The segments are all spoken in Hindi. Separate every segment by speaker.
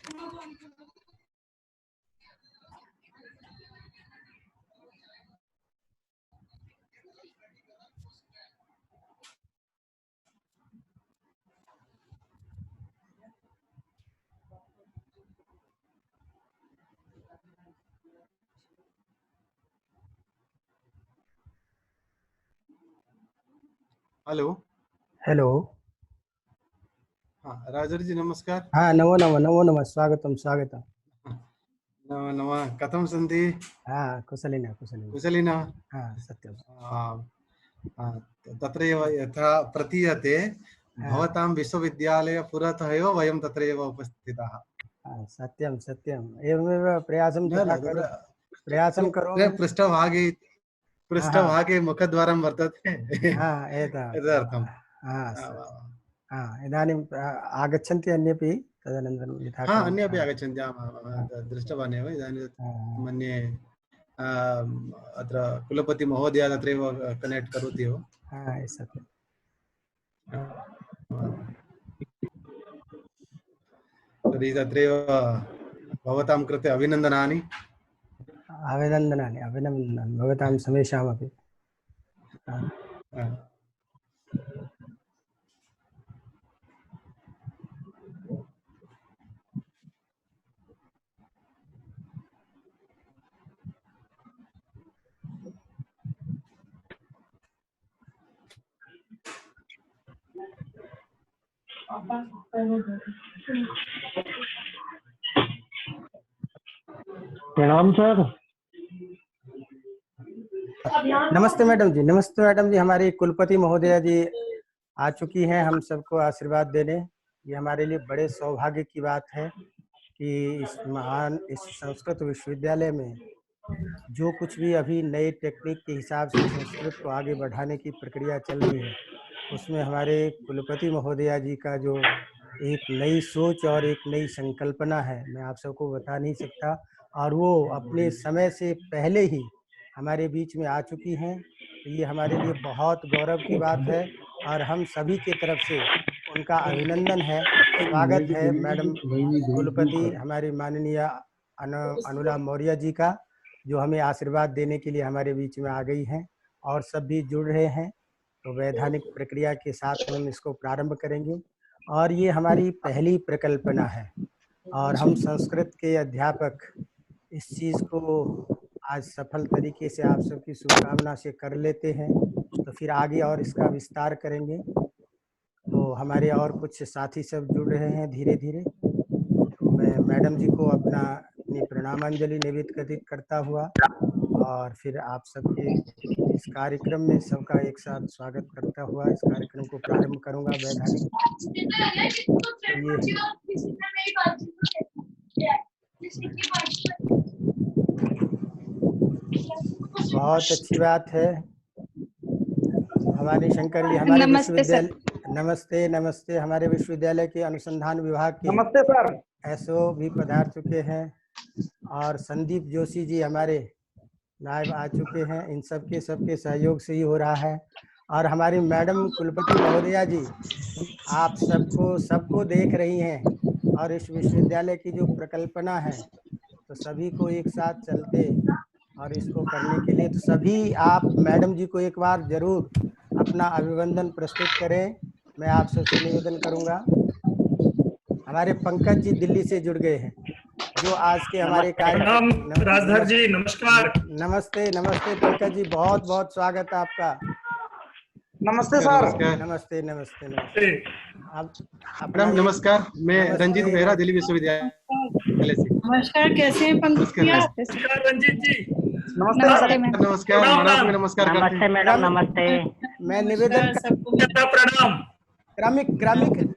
Speaker 1: हेलो।
Speaker 2: हेलो।
Speaker 1: हाँ राजर् जी नमस्कार।
Speaker 2: हाँ नमो नमः नमो नमः, स्वागतम स्वागतम।
Speaker 1: नमो नमः, कथं सन्ति?
Speaker 2: हाँ कुशलिनः कुशलिनः।
Speaker 1: कुशलिनः?
Speaker 2: हाँ सत्यं।
Speaker 1: तत्रैव यथा प्रतीयते भवतां विश्वविद्यालय पुरतः एव वयं तत्रैव उपस्थिताः।
Speaker 2: सत्यं सत्यम्, एवमेव प्रयासं
Speaker 1: न
Speaker 2: तथा
Speaker 1: तत्र
Speaker 2: प्रयासं करोमि।
Speaker 1: पृष्ठभागे मुखद्वारं वर्तते।
Speaker 2: हाँ एतावत्।
Speaker 1: तदर्थं।
Speaker 2: हाँ इदानीम् आगच्छन्ति अन्येपि तदनन्तरं यथा
Speaker 1: हाँ अन्येपि आगच्छन्ति। दृष्टवान् एव इदानीं मन्ये अत्र कुलपति महोदय तत्रैव कनेक्ट् करोति एव।
Speaker 2: हाँ सत्यं।
Speaker 1: तर्हि तत्रैव भवतां कृते अभिनन्दनानि।
Speaker 2: अभिनन्दनानि भवतां समेषामपि।
Speaker 3: प्रणाम सर।
Speaker 2: नमस्ते मैडम जी, नमस्ते मैडम जी। हमारी कुलपति महोदया जी आ चुकी हैं हम सबको आशीर्वाद देने। ये हमारे लिए बड़े सौभाग्य की बात है कि इस संस्कृत विश्वविद्यालय में जो कुछ भी अभी नए टेक्निक के हिसाब से संस्कृत को आगे बढ़ाने की प्रक्रिया चल रही है, उसमें हमारे कुलपति महोदया जी का जो एक नई सोच और एक नई संकल्पना है, मैं आप सबको बता नहीं सकता। और वो अपने समय से पहले ही हमारे बीच में आ चुकी हैं, तो ये हमारे लिए बहुत गौरव की बात है और हम सभी के तरफ से उनका अभिनंदन है, स्वागत है मैडम कुलपति हमारी माननीय अनुला मौर्य जी का, जो हमें आशीर्वाद देने के लिए हमारे बीच में आ गई हैं और सब भी जुड़ रहे हैं। तो वैधानिक प्रक्रिया के साथ हम इसको प्रारंभ करेंगे और ये हमारी पहली प्रकल्पना है और हम संस्कृत के अध्यापक इस चीज़ को आज सफल तरीके से आप सबकी शुभकामना से कर लेते हैं, तो फिर आगे और इसका विस्तार करेंगे। तो हमारे और कुछ साथी सब जुड़ रहे हैं धीरे धीरे। तो मैं मैडम जी को अपनी प्रणामांजलि निवेदित करता हुआ और फिर आप सबके इस कार्यक्रम में सबका एक साथ स्वागत करता हुआ इस कार्यक्रम को प्रारंभ करूंगा वैधानिक। बहुत अच्छी बात है। हमारे शंकर जी हमारे विश्वविद्यालय, नमस्ते नमस्ते, हमारे विश्वविद्यालय के अनुसंधान विभाग के
Speaker 3: नमस्ते सर
Speaker 2: एसओ भी पधार चुके हैं और संदीप जोशी जी हमारे लाइव आ चुके हैं। इन सबके सहयोग से ही हो रहा है। और हमारी मैडम कुलपति महोदया जी आप सबको देख रही हैं और इस विश्वविद्यालय की जो प्रकल्पना है, तो सभी को एक साथ चलते और इसको करने के लिए, तो सभी आप मैडम जी को एक बार जरूर अपना अभिनंदन प्रस्तुत करें, मैं आप सबसे निवेदन करूंगा। हमारे पंकज जी दिल्ली से जुड़ गए हैं, जो आज के हमारे
Speaker 3: कार्यक्रम। राजधर जी नमस्कार।
Speaker 2: नमस्ते नमस्ते पंकज जी, बहुत बहुत स्वागत है आपका।
Speaker 3: नमस्ते सर।
Speaker 2: नमस्ते नमस्ते नमस्ते। अब
Speaker 1: मैडम नमस्कार, मैं रंजीत मेहरा दिल्ली विश्वविद्यालय से।
Speaker 4: नमस्कार, कैसे हैं पंकज जी?
Speaker 3: नमस्कार रंजीत जी।
Speaker 4: नमस्ते
Speaker 1: नमस्कार मैडम, नमस्कार
Speaker 5: नमस्ते मैडम, नमस्ते।
Speaker 2: मैं निवेदन
Speaker 4: सबको
Speaker 3: प्रणाम।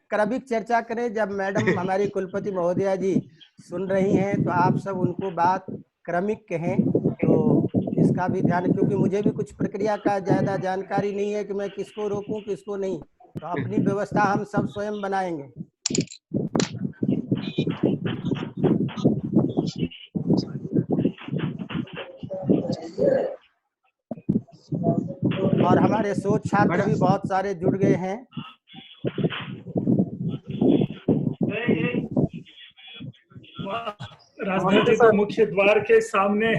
Speaker 2: क्रमिक चर्चा करें। जब मैडम हमारी कुलपति महोदया जी सुन रही हैं तो आप सब उनको बात क्रमिक कहें, तो इसका भी ध्यान, क्योंकि मुझे भी कुछ प्रक्रिया का ज़्यादा जानकारी नहीं है कि मैं किसको रोकूं किसको नहीं, तो अपनी व्यवस्था हम सब स्वयं बनाएंगे। और हमारे शोध छात्र भी बहुत सारे जुड़ गए हैं।
Speaker 3: राजधर जी तो मुख्य द्वार के सामने।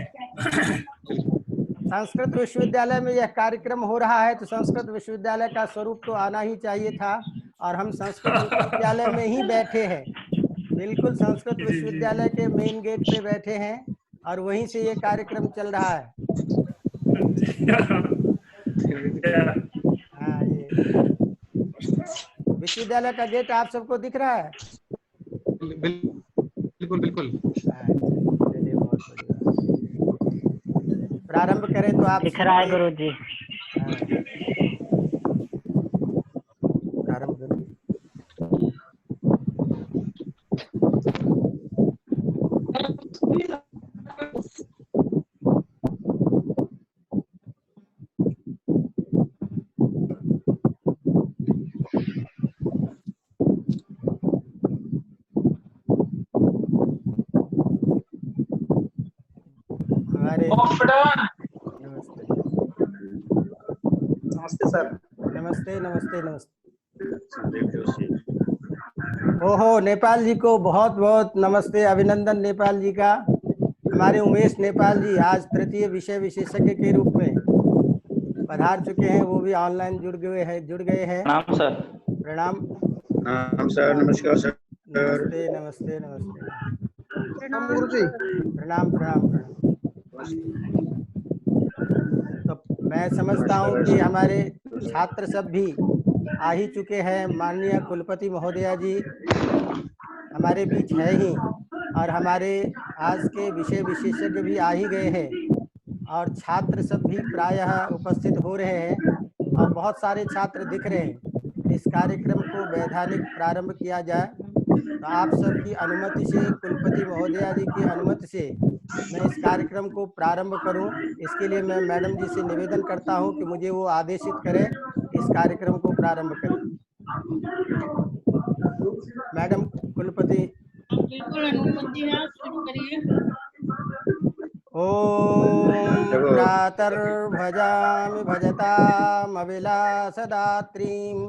Speaker 2: संस्कृत विश्वविद्यालय में यह कार्यक्रम हो रहा है तो संस्कृत विश्वविद्यालय का स्वरूप तो आना ही चाहिए था, और हम संस्कृत विश्वविद्यालय में ही बैठे हैं, बिल्कुल संस्कृत
Speaker 3: जी,
Speaker 2: विश्वविद्यालय के मेन गेट पे बैठे हैं और वहीं से ये कार्यक्रम चल रहा है। हाँ, ये विश्वविद्यालय का गेट आप सबको दिख रहा है?
Speaker 1: बिल्कुल बिल्कुल।
Speaker 2: चलिए, बहुत बढ़िया। प्रारंभ करें तो आप
Speaker 5: दिख रहा है गुरु जी।
Speaker 2: प्रारंभ करें। हमारे
Speaker 3: नमस्ते सर।
Speaker 2: नमस्ते नमस्ते नमस्ते। ओहो, नेपाल जी को बहुत बहुत नमस्ते, अभिनंदन नेपाल जी का। हमारे उमेश नेपाल जी आज तृतीय विषय विशेषज्ञ के रूप में पधार चुके हैं, वो भी ऑनलाइन जुड़ गए हैं।
Speaker 5: प्रणाम सर।
Speaker 2: प्रणाम।
Speaker 6: प्रणाम सर। नमस्कार सर।
Speaker 2: नमस्ते नमस्ते नमस्ते।
Speaker 6: प्रणाम गुरु जी।
Speaker 2: प्रणाम प्रणाम प्रणाम। तो मैं समझता हूँ कि हमारे छात्र सब भी आ ही चुके हैं। माननीय कुलपति महोदया जी हमारे बीच है ही, और हमारे आज के विषय विशेषज्ञ भी आ ही गए हैं, और छात्र सब भी प्रायः उपस्थित हो रहे हैं और बहुत सारे छात्र दिख रहे हैं। इस कार्यक्रम को वैधानिक प्रारंभ किया जाए तो आप सबकी अनुमति से, कुलपति महोदया जी की अनुमति से मैं इस कार्यक्रम को प्रारंभ करूं। इसके लिए मैं मैडम जी से निवेदन करता हूं कि मुझे वो आदेशित करें, इस कार्यक्रम को प्रारंभ करें। मैडम कुलपति।
Speaker 4: बिल्कुल अनुमति है, शुरू करिए।
Speaker 2: ओम प्रातर्भजामि भजतामविलासदात्रीं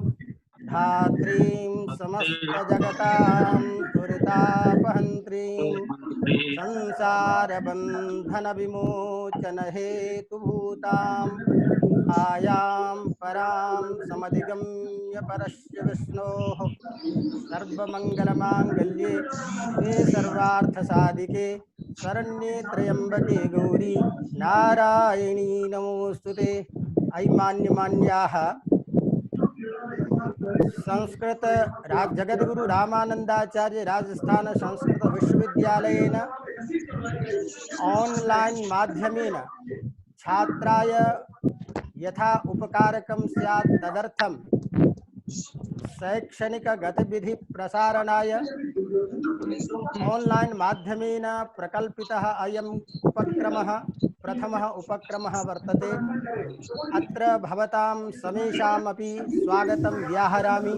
Speaker 2: धात्रीं समस्तजगतां दुरितापहन्त्रीं संसारबन्धनविमोचनहेतुभूताम् आयां परां समधिगम्य परस्य विष्णोः सर्वमङ्गलमाङ्गल्ये शिवे सर्वार्थसाधिके शरण्ये त्र्यम्बके गौरी नारायणी नमोस्तुते। अयि मान्याः संस्कृत जगद्गुरु रामानंदाचार्य राजस्थान संस्कृत विश्वविद्यालयेन ऑनलाइन माध्यमेन छात्राय यथा उपकारकं स्यात् तदर्थं शैक्षणिक गतिविधि प्रसारणाय ऑनलाइन माध्यमेन प्रकल्पितः अयम् उपक्रमः प्रथमः उपक्रमः वर्तते। अत्र भवतां समेषामपि स्वागतं व्याहरामि।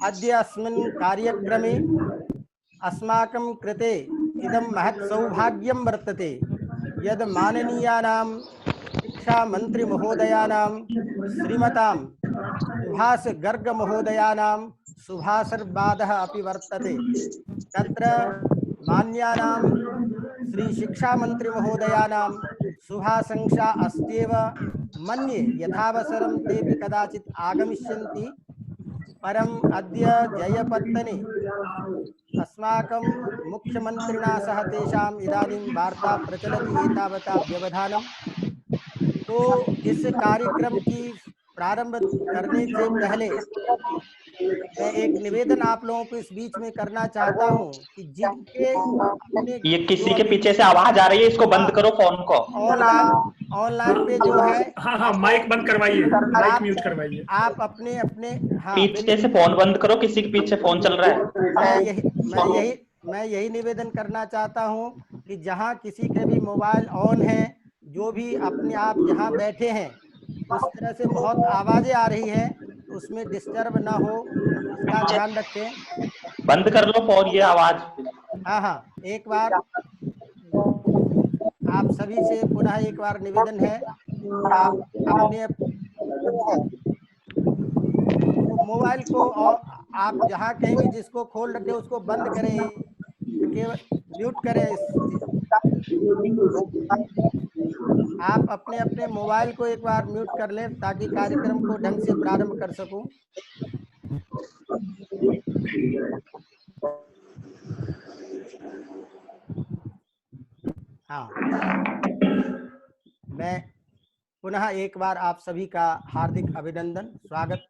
Speaker 2: अद्य अस्मिन् कार्यक्रमे अस्माकं कृते इदं महत् सौभाग्यं वर्तते यद् माननीयानां शिक्षा मंत्री महोदयानां श्रीमतां सुभाष गर्ग महोदयानां शुभाशीर्वादः अपि वर्तते। तत्र मान्यानां श्री शिक्षा मंत्री महोदयानां शुभाशंसा अस्त्येव मन्ये, यथावसरं तेपि कदाचित् आगमिष्यन्ति। परम् अद्य जयपत्तने अस्माकं मुख्यमंत्रिणा सह तेषाम् इदानीं वार्ता प्रचलति एतावता व्यवधानम्। तो इस कार्यक्रम की प्रारंभ करने से पहले मैं एक निवेदन आप लोगों को इस बीच में करना चाहता हूं कि जिनके अपने
Speaker 5: ये किसी के पीछे से आवाज आ रही है, इसको बंद करो फोन को।
Speaker 2: ऑनलाइन पे जो है,
Speaker 3: हाँ माइक बंद करवाइए, माइक म्यूट करवाइए।
Speaker 2: आप अपने हाँ
Speaker 5: पीछे से फोन बंद करो, किसी के पीछे फोन चल रहा है।
Speaker 2: मैं यही निवेदन करना चाहता हूं कि जहां किसी के भी मोबाइल ऑन है, जो भी अपने आप जहां बैठे हैं उस तरह से बहुत आवाजें आ रही है, उसमें डिस्टर्ब ना हो, इसका ध्यान रखें।
Speaker 5: बंद कर लो फोन, ये आवाज।
Speaker 2: हाँ, एक बार आप सभी से पुनः एक बार निवेदन है, आप अपने मोबाइल को आप जहाँ कहीं भी जिसको खोल रखे उसको बंद करें एक केवल म्यूट करें आप अपने अपने मोबाइल को एक बार म्यूट कर लें ताकि कार्यक्रम को ढंग से प्रारंभ कर सकूं। हाँ, मैं पुनः एक बार आप सभी का हार्दिक अभिनंदन स्वागत।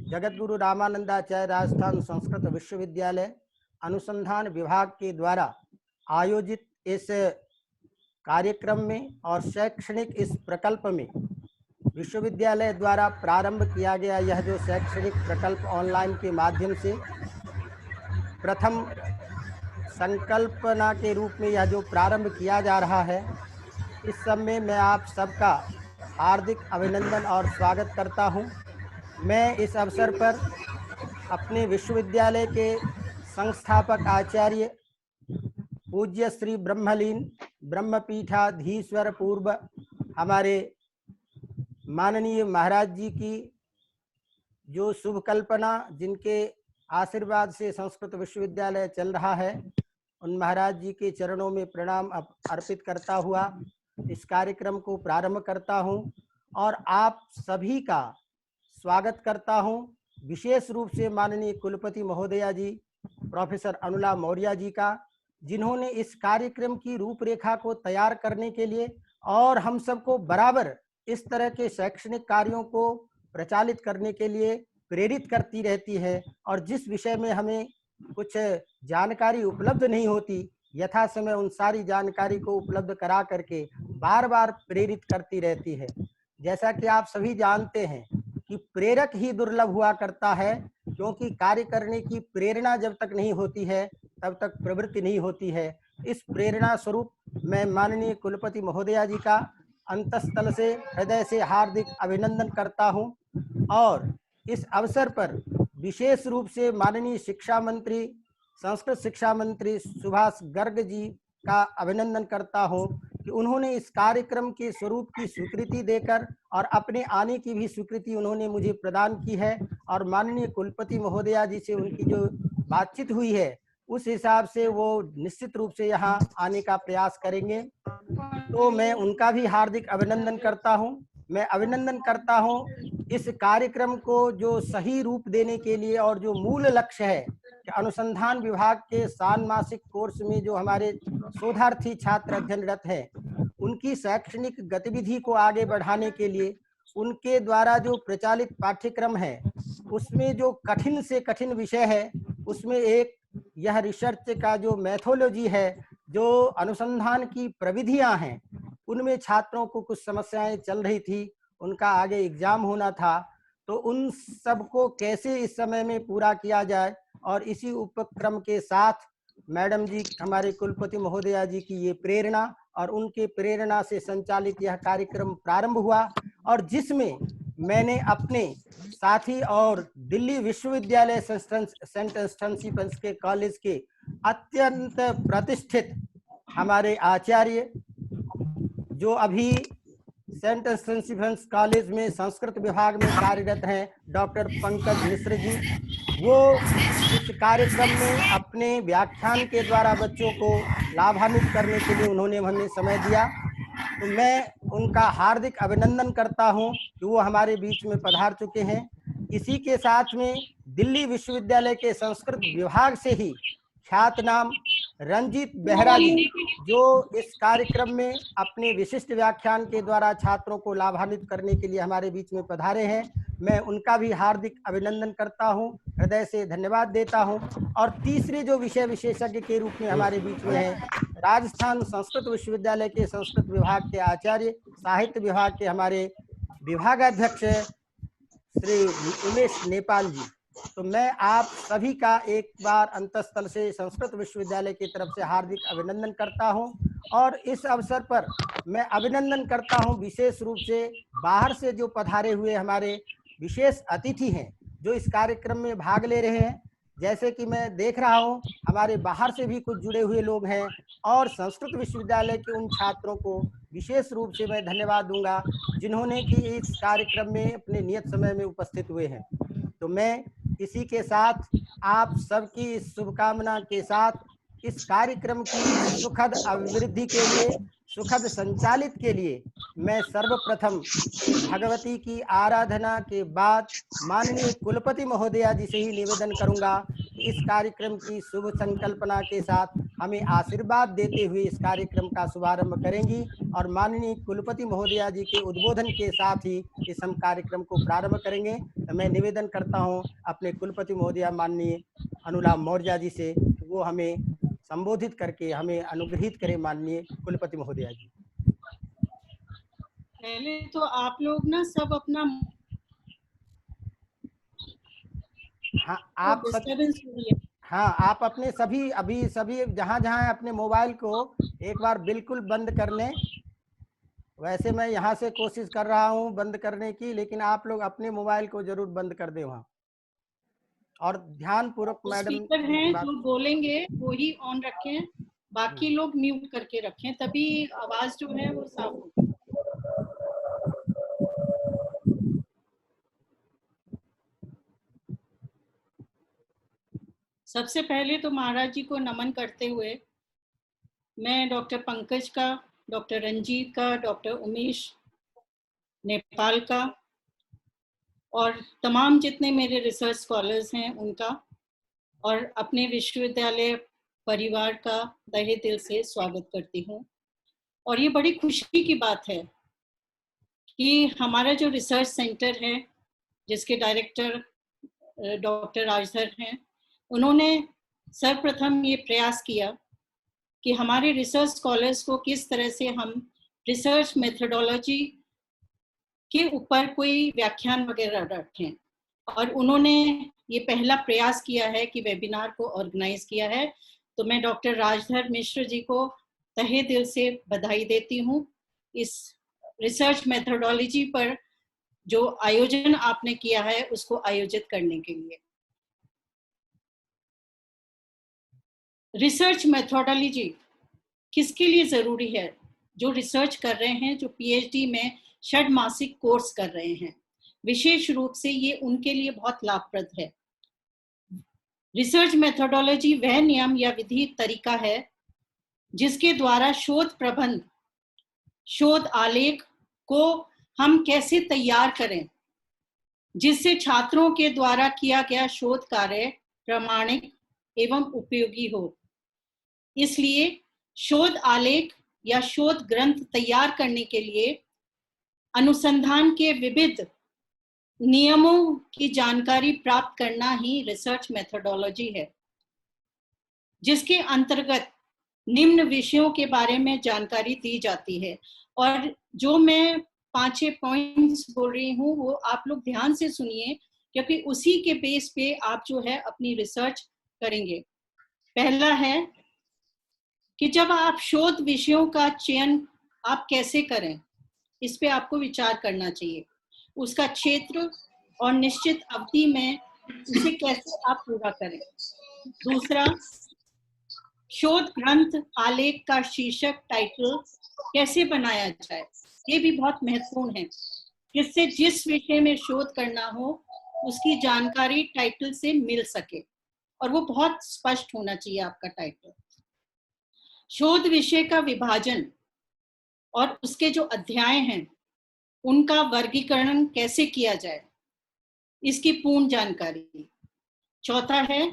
Speaker 2: जगत गुरु रामानंदाचार्य राजस्थान संस्कृत विश्वविद्यालय अनुसंधान विभाग के द्वारा आयोजित इस कार्यक्रम में और शैक्षणिक इस प्रकल्प में विश्वविद्यालय द्वारा प्रारंभ किया गया यह जो शैक्षणिक प्रकल्प ऑनलाइन के माध्यम से प्रथम संकल्पना के रूप में यह जो प्रारंभ किया जा रहा है, इस समय मैं आप सबका हार्दिक अभिनंदन और स्वागत करता हूं। मैं इस अवसर पर अपने विश्वविद्यालय के संस्थापक आचार्य पूज्य श्री ब्रह्मलीन ब्रह्मपीठाधीश्वर पूर्व हमारे माननीय महाराज जी की जो शुभ कल्पना, जिनके आशीर्वाद से संस्कृत विश्वविद्यालय चल रहा है, उन महाराज जी के चरणों में प्रणाम अर्पित करता हुआ इस कार्यक्रम को प्रारंभ करता हूं और आप सभी का स्वागत करता हूं। विशेष रूप से माननीय कुलपति महोदया जी प्रोफेसर अनुला मौर्य जी का, जिन्होंने इस कार्यक्रम की रूपरेखा को तैयार करने के लिए और हम सबको बराबर इस तरह के शैक्षणिक कार्यों को प्रचालित करने के लिए प्रेरित करती रहती है और जिस विषय में हमें कुछ जानकारी उपलब्ध नहीं होती, यथा समय उन सारी जानकारी को उपलब्ध करा करके बार बार प्रेरित करती रहती है। जैसा कि आप सभी जानते हैं कि प्रेरक ही दुर्लभ हुआ करता है, क्योंकि कार्य करने की प्रेरणा जब तक नहीं होती है तब तक प्रवृत्ति नहीं होती है। इस प्रेरणा स्वरूप मैं माननीय कुलपति महोदया जी का अंतःस्थल से हृदय से हार्दिक अभिनंदन करता हूं और इस अवसर पर विशेष रूप से माननीय शिक्षा मंत्री, संस्कृत शिक्षा मंत्री सुभाष गर्ग जी का अभिनंदन करता हूं कि उन्होंने इस कार्यक्रम के स्वरूप की स्वीकृति देकर और अपने आने की भी स्वीकृति उन्होंने मुझे प्रदान की है और माननीय कुलपति महोदया जी से उनकी जो बातचीत हुई है उस हिसाब से वो निश्चित रूप से यहाँ आने का प्रयास करेंगे। तो मैं उनका भी हार्दिक अभिनंदन करता हूँ। मैं अभिनंदन करता हूँ इस कार्यक्रम को जो सही रूप देने के लिए और जो मूल लक्ष्य है कि अनुसंधान विभाग के षाण्मासिक कोर्स में जो हमारे शोधार्थी छात्र अध्ययनरत हैं, उनकी शैक्षणिक गतिविधि को आगे बढ़ाने के लिए उनके द्वारा जो प्रचालित पाठ्यक्रम है उसमें जो कठिन से कठिन विषय है, उसमें एक यह रिसर्च का जो मैथोलॉजी है, जो अनुसंधान की प्रविधियां हैं, उनमें छात्रों को कुछ समस्याएं चल रही थी। उनका आगे एग्जाम होना था, तो उन सबको कैसे इस समय में पूरा किया जाए और इसी उपक्रम के साथ मैडम जी हमारे कुलपति महोदया जी की ये प्रेरणा और उनके प्रेरणा से संचालित यह कार्यक्रम प्रारंभ हुआ और जिसमें मैंने अपने साथी और दिल्ली विश्वविद्यालय सेंट स्टेफेंस के कॉलेज के अत्यंत प्रतिष्ठित हमारे आचार्य जो अभी सेंट स्टेफेंस कॉलेज में संस्कृत विभाग में कार्यरत हैं, डॉक्टर पंकज मिश्र जी, वो इस कार्यक्रम में अपने व्याख्यान के द्वारा बच्चों को लाभान्वित करने के लिए उन्होंने हमें समय दिया। तो मैं उनका हार्दिक अभिनंदन करता हूं कि वो हमारे बीच में पधार चुके हैं। इसी के साथ में दिल्ली विश्वविद्यालय के संस्कृत विभाग से ही ख्यातनाम रंजीत बेहरा जी, जो इस कार्यक्रम में अपने विशिष्ट व्याख्यान के द्वारा छात्रों को लाभान्वित करने के लिए हमारे बीच में पधारे हैं, मैं उनका भी हार्दिक अभिनंदन करता हूं, हृदय से धन्यवाद देता हूं। और तीसरे जो विषय विशेषज्ञ के रूप में हमारे बीच में है, राजस्थान संस्कृत विश्वविद्यालय के संस्कृत विभाग के आचार्य, साहित्य विभाग के हमारे विभागाध्यक्ष श्री उमेश नेपाल जी। तो मैं आप सभी का एक बार अंतःस्थल से संस्कृत विश्वविद्यालय की तरफ से हार्दिक अभिनंदन करता हूं और इस अवसर पर मैं अभिनंदन करता हूं विशेष रूप से बाहर से जो पधारे हुए हमारे विशेष अतिथि हैं जो इस कार्यक्रम में भाग ले रहे हैं। जैसे कि मैं देख रहा हूं हमारे बाहर से भी कुछ जुड़े हुए लोग हैं और संस्कृत विश्वविद्यालय के उन छात्रों को विशेष रूप से मैं धन्यवाद दूंगा जिन्होंने कि इस कार्यक्रम में अपने नियत समय में उपस्थित हुए हैं। तो मैं इसी के साथ आप सबकी इस शुभकामना के साथ इस कार्यक्रम की सुखद अभिवृद्धि के लिए, सुखद संचालित के लिए मैं सर्वप्रथम भगवती की आराधना के बाद माननीय कुलपति महोदया जी से ही निवेदन करूंगा कि इस कार्यक्रम की शुभ संकल्पना के साथ हमें आशीर्वाद देते हुए इस कार्यक्रम का शुभारंभ करेंगी और माननीय कुलपति महोदया जी के उद्बोधन के साथ ही इस हम कार्यक्रम को प्रारंभ करेंगे। तो मैं निवेदन करता हूं अपने कुलपति महोदया माननीय अनुला मौर्य जी से, वो हमें संबोधित करके हमें अनुग्रहित करें। माननीय कुलपति महोदया जी।
Speaker 4: पहले तो आप लोग ना सब अपना
Speaker 2: हाँ आप सब,
Speaker 4: डिस्टर्बेंस हो रही है।
Speaker 2: हाँ आप अपने सभी जहाँ अपने मोबाइल को एक बार बिल्कुल बंद कर लें। वैसे मैं यहाँ से कोशिश कर रहा हूँ बंद करने की, लेकिन आप लोग अपने मोबाइल को जरूर बंद कर दें वहाँ, और ध्यान पूर्वक मैडम
Speaker 4: स्पीकर हैं जो बोलेंगे वो ही ऑन रखें, बाकी लोग म्यूट करके रखें, तभी आवाज जो है वो साफ होगी। सबसे पहले तो महाराज जी को नमन करते हुए मैं डॉक्टर पंकज का, डॉक्टर रंजीत का, डॉक्टर उमेश नेपाल का और तमाम जितने मेरे रिसर्च स्कॉलर्स हैं उनका और अपने विश्वविद्यालय परिवार का तहे दिल से स्वागत करती हूँ। और ये बड़ी खुशी की बात है कि हमारा जो रिसर्च सेंटर है जिसके डायरेक्टर डॉक्टर राजधर हैं, उन्होंने सर्वप्रथम ये प्रयास किया कि हमारे रिसर्च स्कॉलर्स को किस तरह से हम रिसर्च मेथोडोलॉजी के ऊपर कोई व्याख्यान वगैरह रखें, और उन्होंने ये पहला प्रयास किया है कि वेबिनार को ऑर्गेनाइज किया है। तो मैं डॉक्टर राजधर मिश्र जी को तहे दिल से बधाई देती हूँ इस रिसर्च मेथोडोलॉजी पर जो आयोजन आपने किया है उसको आयोजित करने के लिए। रिसर्च मेथोडोलॉजी किसके लिए जरूरी है? जो रिसर्च कर रहे हैं, जो पीएचडी में षड्मासिक कोर्स कर रहे हैं, विशेष रूप से ये उनके लिए बहुत लाभप्रद है। रिसर्च मेथोडोलॉजी वह नियम या विधि तरीका है जिसके द्वारा शोध प्रबंध, शोध आलेख को हम कैसे तैयार करें जिससे छात्रों के द्वारा किया गया शोध कार्य प्रामाणिक एवं उपयोगी हो। इसलिए शोध आलेख या शोध ग्रंथ तैयार करने के लिए अनुसंधान के विविध नियमों की जानकारी प्राप्त करना ही रिसर्च मेथोडोलॉजी है, जिसके अंतर्गत निम्न विषयों के बारे में जानकारी दी जाती है। और जो मैं 5-6 पॉइंट्स बोल रही हूँ वो आप लोग ध्यान से सुनिए, क्योंकि उसी के बेस पे आप जो है अपनी रिसर्च करेंगे। पहला है कि जब आप शोध विषयों का चयन आप कैसे करें, इस पे आपको विचार करना चाहिए। उसका क्षेत्र और निश्चित अवधि में उसे कैसे आप पूरा करें। दूसरा, शोध ग्रंथ आलेख का शीर्षक, टाइटल कैसे बनाया जाए, ये भी बहुत महत्वपूर्ण है, जिससे जिस विषय में शोध करना हो उसकी जानकारी टाइटल से मिल सके, और वो बहुत स्पष्ट होना चाहिए आपका टाइटल। शोध विषय का विभाजन और उसके जो अध्याय हैं उनका वर्गीकरण कैसे किया जाए, इसकी पूर्ण जानकारी। चौथा है,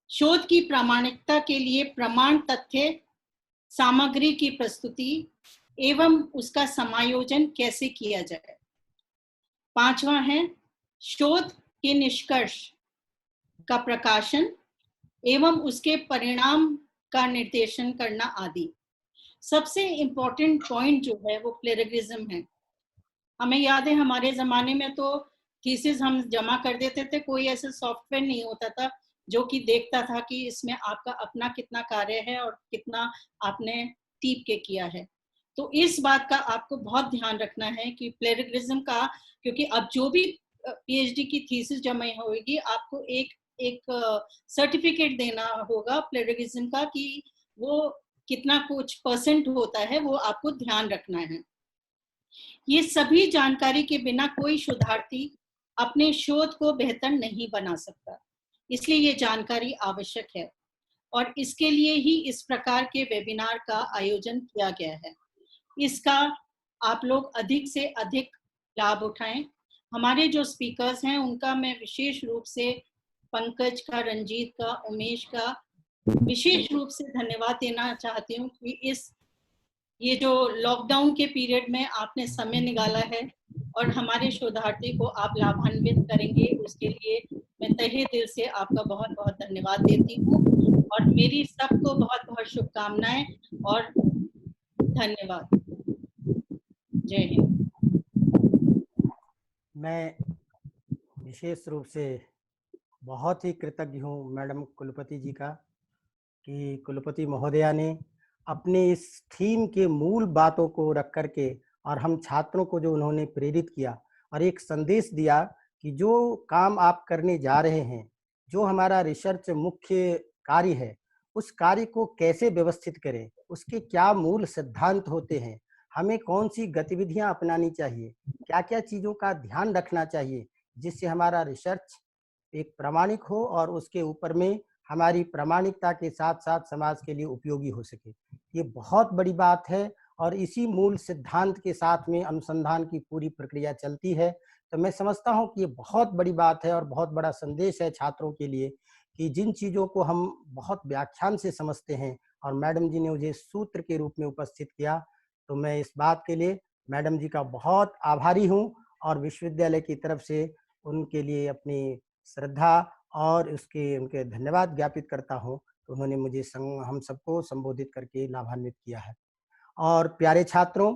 Speaker 4: शोध की प्रामाणिकता के लिए प्रमाण तथ्य सामग्री की प्रस्तुति एवं उसका समायोजन कैसे किया जाए। पांचवा है, शोध के निष्कर्ष का प्रकाशन एवं उसके परिणाम का निर्देशन करना आदि। सबसे इम्पोर्टेंट पॉइंट जो है वो प्लेगरिज्म है। हमें याद है हमारे जमाने में तो थीसिस हम जमा कर देते थे, कोई ऐसा सॉफ्टवेयर नहीं होता था जो कि देखता था कि इसमें आपका अपना कितना कार्य है और कितना आपने टीप के किया है। तो इस बात का आपको बहुत ध्यान रखना है कि प्लेगरिज्म का, क्योंकि अब जो भी पीएचडी की थीसिस जमा होगी आपको एक सर्टिफिकेट देना होगा प्लेगरिज्म का कि वो कितना कुछ % होता है, वो आपको ध्यान रखना है। ये सभी जानकारी के बिना कोई शोधार्थी अपने शोध को बेहतर नहीं बना सकता, इसलिए ये जानकारी आवश्यक है। और इसके लिए ही इस प्रकार के वेबिनार का आयोजन किया गया है। इसका आप लोग अधिक से अधिक लाभ उठाएं। हमारे जो स्पीकर्स हैं उनका मैं विशेष रूप से पंकज का, रंजीत का, उमेश का विशेष रूप से धन्यवाद देना चाहती हूँ कि ये जो लॉकडाउन के पीरियड में आपने समय निकाला है और हमारे शोधार्थी को आप लाभान्वित करेंगे, उसके लिए मैं तहे दिल से आपका बहुत बहुत धन्यवाद देती हूँ और मेरी सबको बहुत बहुत शुभकामनाएं और धन्यवाद। जय हिंद।
Speaker 2: मैं विशेष रूप से बहुत ही कृतज्ञ हूँ मैडम कुलपति जी का कि कुलपति महोदया ने अपने इस थीम के मूल बातों को रख करके और हम छात्रों को जो उन्होंने प्रेरित किया और एक संदेश दिया कि जो काम आप करने जा रहे हैं, जो हमारा रिसर्च मुख्य कार्य है, उस कार्य को कैसे व्यवस्थित करें, उसके क्या मूल सिद्धांत होते हैं, हमें कौन सी गतिविधियां अपनानी चाहिए, क्या क्या चीज़ों का ध्यान रखना चाहिए, जिससे हमारा रिसर्च एक प्रामाणिक हो और उसके ऊपर में हमारी प्रामाणिकता के साथ साथ समाज के लिए उपयोगी हो सके। ये बहुत बड़ी बात है और इसी मूल सिद्धांत के साथ में अनुसंधान की पूरी प्रक्रिया चलती है। तो मैं समझता हूँ कि ये बहुत बड़ी बात है और बहुत बड़ा संदेश है छात्रों के लिए कि जिन चीज़ों को हम बहुत व्याख्यान से समझते हैं और मैडम जी ने मुझे सूत्र के रूप में उपस्थित किया, तो मैं इस बात के लिए मैडम जी का बहुत आभारी हूँ और विश्वविद्यालय की तरफ से उनके लिए अपनी श्रद्धा और उनके धन्यवाद ज्ञापित करता हूँ। तो उन्होंने मुझे हम सबको संबोधित करके लाभान्वित किया है। और प्यारे छात्रों,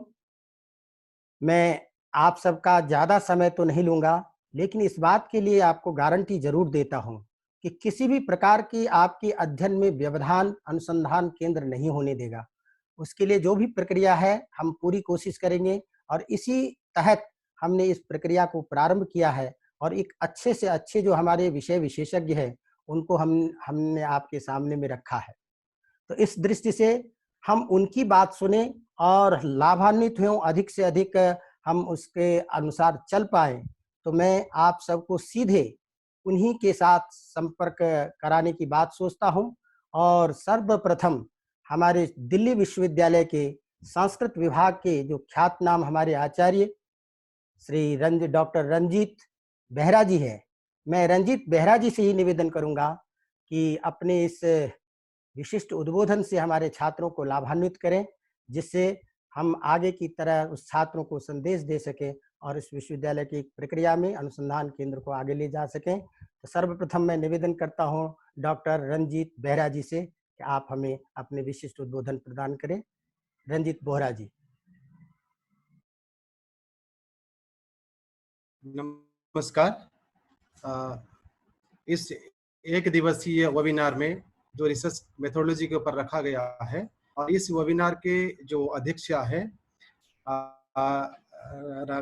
Speaker 2: मैं आप सबका ज़्यादा समय तो नहीं लूँगा, लेकिन इस बात के लिए आपको गारंटी जरूर देता हूँ कि किसी भी प्रकार की आपके अध्ययन में व्यवधान अनुसंधान केंद्र नहीं होने देगा। उसके लिए जो भी प्रक्रिया है हम पूरी कोशिश करेंगे और इसी तहत हमने इस प्रक्रिया को प्रारंभ किया है और एक अच्छे से अच्छे जो हमारे विषय विशेषज्ञ हैं उनको हमने आपके सामने में रखा है। तो इस दृष्टि से हम उनकी बात सुने और लाभान्वित हों, अधिक से अधिक हम उसके अनुसार चल पाए। तो मैं आप सबको सीधे उन्हीं के साथ संपर्क कराने की बात सोचता हूं और सर्वप्रथम हमारे दिल्ली विश्वविद्यालय के संस्कृत विभाग के जो ख्यातनाम हमारे आचार्य श्री डॉक्टर रंजीत बेहरा जी है, मैं रंजीत बेहरा जी से ही निवेदन करूंगा कि अपने इस विशिष्ट उद्बोधन से हमारे छात्रों को लाभान्वित करें, जिससे हम आगे की तरह उस छात्रों को संदेश दे सकें और इस विश्वविद्यालय की प्रक्रिया में अनुसंधान केंद्र को आगे ले जा सकें। तो सर्वप्रथम मैं निवेदन करता हूं डॉक्टर रंजीत बेहरा जी से कि आप हमें अपने विशिष्ट उद्बोधन प्रदान करें। रंजीत बेहरा जी।
Speaker 1: नमस्कार। इस एक दिवसीय वेबिनार में जो रिसर्च मेथोडोलॉजी के ऊपर रखा गया है और इस वेबिनार के जो अध्यक्षा है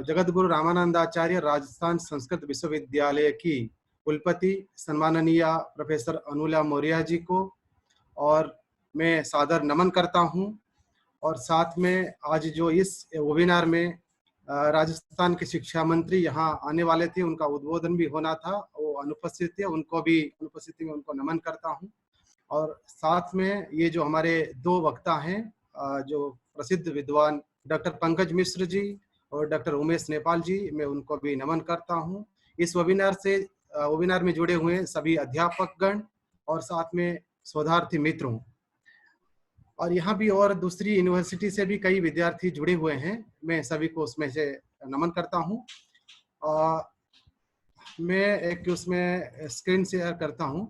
Speaker 1: जगत गुरु रामानंदाचार्य राजस्थान संस्कृत विश्वविद्यालय की कुलपति सम्माननीय प्रोफेसर अनुला मौर्य जी को और मैं सादर नमन करता हूं। और साथ में आज जो इस वेबिनार में राजस्थान के शिक्षा मंत्री यहाँ आने वाले थे, उनका उद्बोधन भी होना था, वो अनुपस्थित थे, उनको भी अनुपस्थिति में उनको नमन करता हूँ। और साथ में ये जो हमारे दो वक्ता हैं, जो प्रसिद्ध विद्वान डॉक्टर पंकज मिश्र जी और डॉक्टर उमेश नेपाल जी, मैं उनको भी नमन करता हूँ। इस वेबिनार में जुड़े हुए सभी अध्यापकगण और साथ में शोधार्थी मित्रों, और यहाँ भी और दूसरी यूनिवर्सिटी से भी कई विद्यार्थी जुड़े हुए हैं, मैं सभी को उसमें से नमन करता हूँ। मैं एक उसमें स्क्रीन शेयर करता हूँ।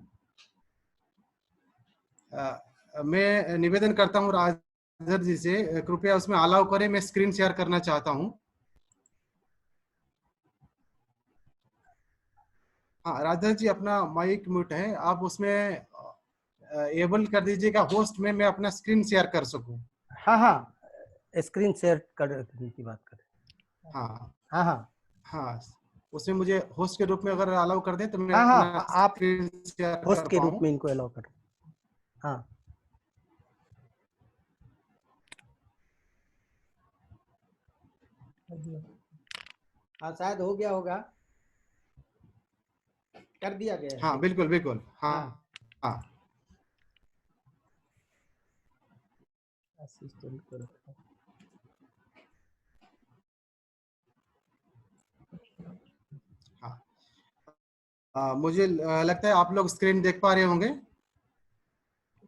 Speaker 1: मैं निवेदन करता हूँ राजधर जी से, कृपया उसमें अलाउ करें, मैं स्क्रीन शेयर करना चाहता हूँ। हाँ राजधर जी, अपना माइक म्यूट है, आप उसमें एबल कर दीजिएगा होस्ट में, मैं अपना स्क्रीन शेयर कर सकूं।
Speaker 2: हाँ, स्क्रीन शेयर करने की बात करें। हाँ,
Speaker 1: उसमें मुझे होस्ट के रूप में अगर अलाउ कर दें तो मैं
Speaker 2: हाँ, आप
Speaker 1: स्क्रीन शेयर
Speaker 2: होस्ट
Speaker 1: कर
Speaker 2: के रूप
Speaker 1: पाऊं।
Speaker 2: में इनको अलाउ करें। हाँ शायद हो गया होगा, कर दिया गया है।
Speaker 1: हाँ बिल्कुल बिल्कुल। हाँ हाँ
Speaker 2: असिस्टेंट को रखो।
Speaker 1: हाँ, मुझे लगता है आप लोग स्क्रीन देख पा रहे होंगे।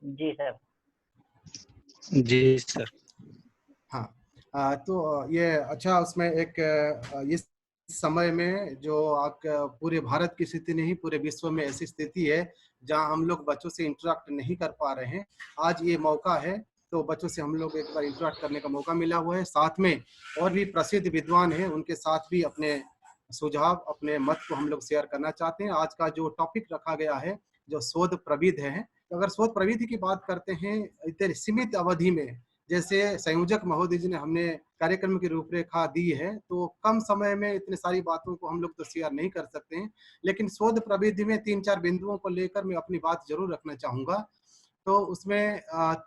Speaker 7: जी सर।
Speaker 6: जी सर।
Speaker 1: हाँ, तो ये अच्छा, उसमें एक इस समय में जो आप पूरे भारत की स्थिति नहीं, पूरे विश्व में ऐसी स्थिति है जहाँ हम लोग बच्चों से इंटरेक्ट नहीं कर पा रहे हैं। आज ये मौका है, तो बच्चों से हम लोग एक बार इंटरेक्ट करने का मौका मिला हुआ है। साथ में और भी प्रसिद्ध विद्वान हैं, उनके साथ भी अपने सुझाव, अपने मत को हम लोग शेयर करना चाहते हैं। आज का जो टॉपिक रखा गया है, जो शोध प्रविधि है, तो अगर शोध प्रविधि की बात करते हैं इतने सीमित अवधि में, जैसे संयोजक महोदय जी ने हमने कार्यक्रम की रूपरेखा दी है, तो कम समय में इतनी सारी बातों को हम लोग तो शेयर नहीं कर सकते हैं, लेकिन शोध प्रविधि में 3-4 बिंदुओं को लेकर मैं अपनी बात जरूर रखना चाहूंगा। तो उसमें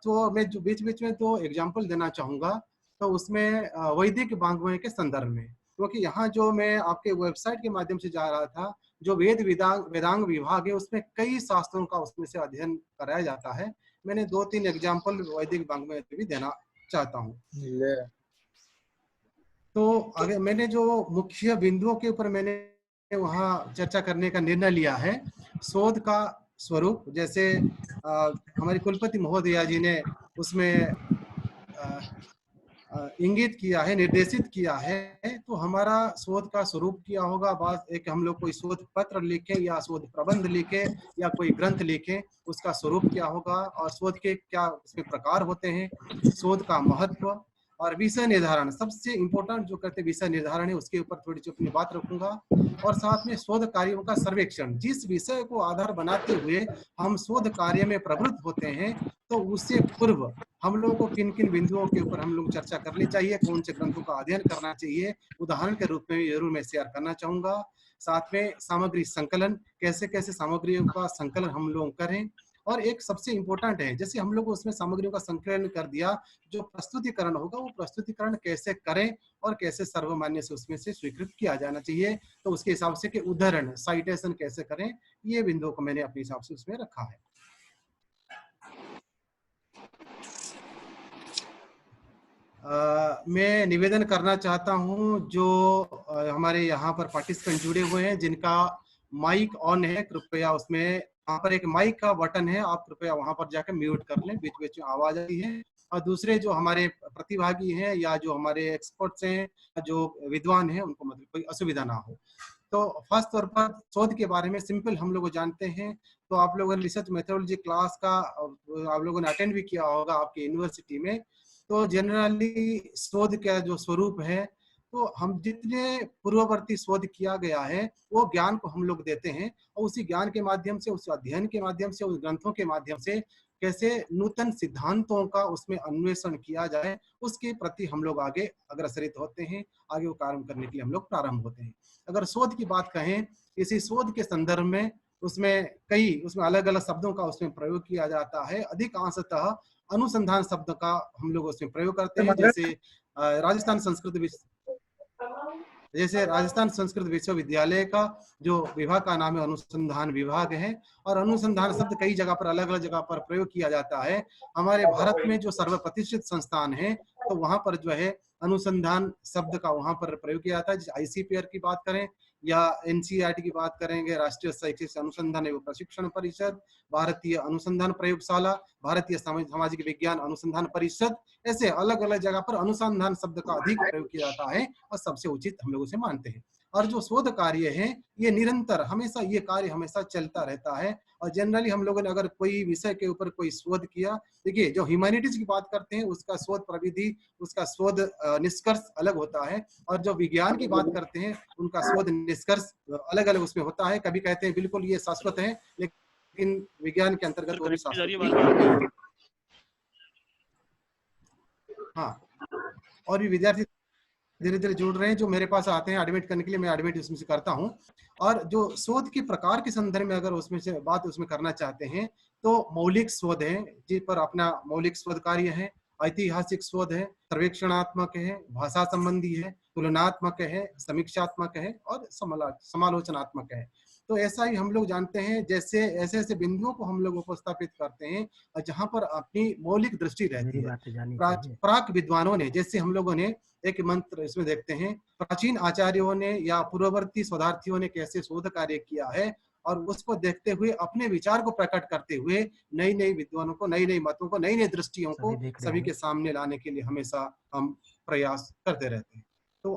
Speaker 1: तो मैं जो बीच बीच में तो एग्जाम्पल देना चाहूंगा, तो उसमें वैदिक वाङ्मय के संदर्भ में, क्योंकि यहाँ जो मैं आपके वेबसाइट के माध्यम से जा रहा था, जो वेदांग विभाग है, उसमें कई शास्त्रों का उसमें से अध्ययन कराया जाता है। मैंने 2-3 एग्जाम्पल वैदिक वाङ्मय भी देना चाहता हूँ। तो आगे मैंने जो मुख्य बिंदुओं के ऊपर मैंने वहाँ चर्चा करने का निर्णय लिया है, शोध का स्वरूप, जैसे हमारे कुलपति महोदया जी ने उसमें इंगित किया है, निर्देशित किया है। तो हमारा शोध का स्वरूप क्या होगा, बात एक हम लोग कोई शोध पत्र लिखे या शोध प्रबंध लिखे या कोई ग्रंथ लिखे, उसका स्वरूप क्या होगा और शोध के क्या उसमें प्रकार होते हैं, शोध का महत्व और विषय निर्धारण, सबसे इम्पोर्टेंट जो करते विषय निर्धारण है, उसके ऊपर थोड़ी सी अपनी बात रखूंगा। और साथ में शोध कार्यों का सर्वेक्षण, जिस विषय को आधार बनाते हुए हम शोध कार्य में प्रवृत्त होते हैं, तो उससे पूर्व हम लोगों को किन किन बिंदुओं के ऊपर हम लोग चर्चा करनी चाहिए, कौन से ग्रंथों का अध्ययन करना चाहिए, उदाहरण के रूप में जरूर मैं शेयर करना चाहूंगा। साथ में सामग्री संकलन, कैसे कैसे सामग्रियों का संकलन हम लोग करें। और एक सबसे इम्पोर्टेंट है, जैसे हम लोग उसमें सामग्रियों का संकलन कर दिया, जो प्रस्तुतिकरण होगा वो प्रस्तुतिकरण कैसे करें और कैसे सर्वमान्य से उसमें से स्वीकृत किया जाना चाहिए, तो उसके हिसाब से कि उदाहरण साइटेशन कैसे करें, ये बिंदुओं को मैंने अपने हिसाब से उसमें रखा है। मैं निवेदन करना चाहता हूं, जो हमारे यहाँ पर पार्टिसिपेंट जुड़े हुए हैं, जिनका माइक ऑन है, कृपया उसमें वहाँ पर एक माइक का बटन है, आप कृपया वहां पर जाकर म्यूट कर लें, बीच बीच में आवाज आती है। और दूसरे जो हमारे प्रतिभागी हैं या जो हमारे एक्सपर्ट्स हैं, जो विद्वान हैं, उनको मतलब कोई असुविधा ना हो। तो फर्स्ट तौर पर शोध के बारे में सिंपल हम लोग जानते हैं, तो आप लोगों ने रिसर्च मेथोडोलॉजी क्लास का आप लोगों ने अटेंड भी किया होगा आपकी यूनिवर्सिटी में। तो जनरली शोध का जो स्वरूप है, तो हम जितने पूर्ववर्ती शोध किया गया है वो ज्ञान को हम लोग देते हैं, और उसी ज्ञान के माध्यम से, उस अध्ययन के माध्यम से, उस ग्रंथों के माध्यम से कैसे नूतन सिद्धांतों का उसमें अन्वेषण किया जाए, उसके प्रति हम लोग आगे अग्रसरित होते हैं, आगे वो कार्य करने के लिए हम लोग प्रारंभ होते हैं। अगर शोध की बात कहें, इसी शोध के संदर्भ में उसमें अलग अलग शब्दों का उसमें प्रयोग किया जाता है। अधिकांशतः अनुसंधान शब्द का हम लोग उसमें प्रयोग करते हैं, जैसे राजस्थान संस्कृत विश्वविद्यालय का जो विभाग का नाम है अनुसंधान विभाग है, और अनुसंधान शब्द कई जगह पर अलग अलग जगह पर प्रयोग किया जाता है। हमारे भारत में जो सर्वप्रतिष्ठित संस्थान है, तो वहां पर जो है अनुसंधान शब्द का वहां पर प्रयोग किया जाता है। जैसे ICPR की बात करें या NCERT की बात करेंगे, राष्ट्रीय शैक्षिक अनुसंधान एवं प्रशिक्षण परिषद, भारतीय अनुसंधान प्रयोगशाला, भारतीय सामाजिक विज्ञान अनुसंधान परिषद, ऐसे अलग अलग जगह पर अनुसंधान शब्द का अधिक प्रयोग किया जाता है और सबसे उचित हम लोग उसे मानते हैं। और जो शोध कार्य है, ये निरंतर हमेशा ये कार्य हमेशा चलता रहता है। और जनरली हम लोगों ने अगर कोई विषय के ऊपर कोई शोध किया, देखिए जो ह्यूमैनिटीज की बात करते हैं उसका शोध प्रविधि, उसका शोध निष्कर्ष अलग होता है, और जो विज्ञान की बात करते हैं उनका शोध निष्कर्ष अलग अलग उसमें होता है। कभी कहते हैं बिल्कुल ये शाश्वत है, लेकिन विज्ञान के अंतर्गत वो भी शाश्वत। हाँ, और भी विद्यार्थी धीरे धीरे जुड़ रहे हैं जो मेरे पास आते हैं एडमिट करने के लिए, मैं एडमिट उसमें से करता हूं। और जो शोध के प्रकार के संदर्भ में अगर उसमें से बात उसमें करना चाहते हैं, तो मौलिक शोध है, जिस पर अपना मौलिक शोध कार्य है, ऐतिहासिक शोध है, सर्वेक्षणात्मक है, भाषा संबंधी है, तुलनात्मक है, समीक्षात्मक है और समालोचनात्मक है। तो ऐसा ही हम लोग जानते हैं, जैसे ऐसे ऐसे बिंदुओं को हम लोग उपस्थापित करते हैं और जहां पर अपनी मौलिक दृष्टि रहती
Speaker 2: मेरी
Speaker 1: है।
Speaker 2: बातें जानी चाहिए।
Speaker 1: प्राक विद्वानों ने, जैसे हम लोगों ने एक मंत्र इसमें देखते हैं, प्राचीन आचार्यों ने या पूर्ववर्ती शोधार्थियों ने कैसे शोध कार्य किया है और उसको देखते हुए अपने विचार को प्रकट करते हुए नई नई विद्वानों को, नई नई मतों को, नई नई दृष्टियों को
Speaker 2: सभी देख रहे
Speaker 1: सभी
Speaker 2: हैं।
Speaker 1: के सामने लाने के लिए हमेशा हम प्रयास करते रहते हैं। तो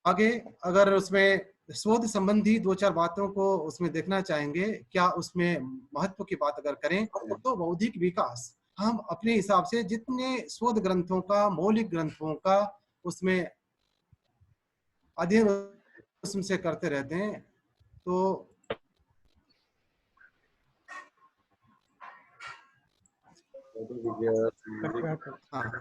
Speaker 1: आगे अगर उसमें शोध संबंधी दो चार बातों को उसमें देखना चाहेंगे, क्या उसमें महत्व की बात अगर करें तो बौद्धिक विकास हम अपने हिसाब से जितने शोध ग्रंथों का, मौलिक ग्रंथों का उसमें अध्ययन उसमें करते रहते हैं। तो हाँ,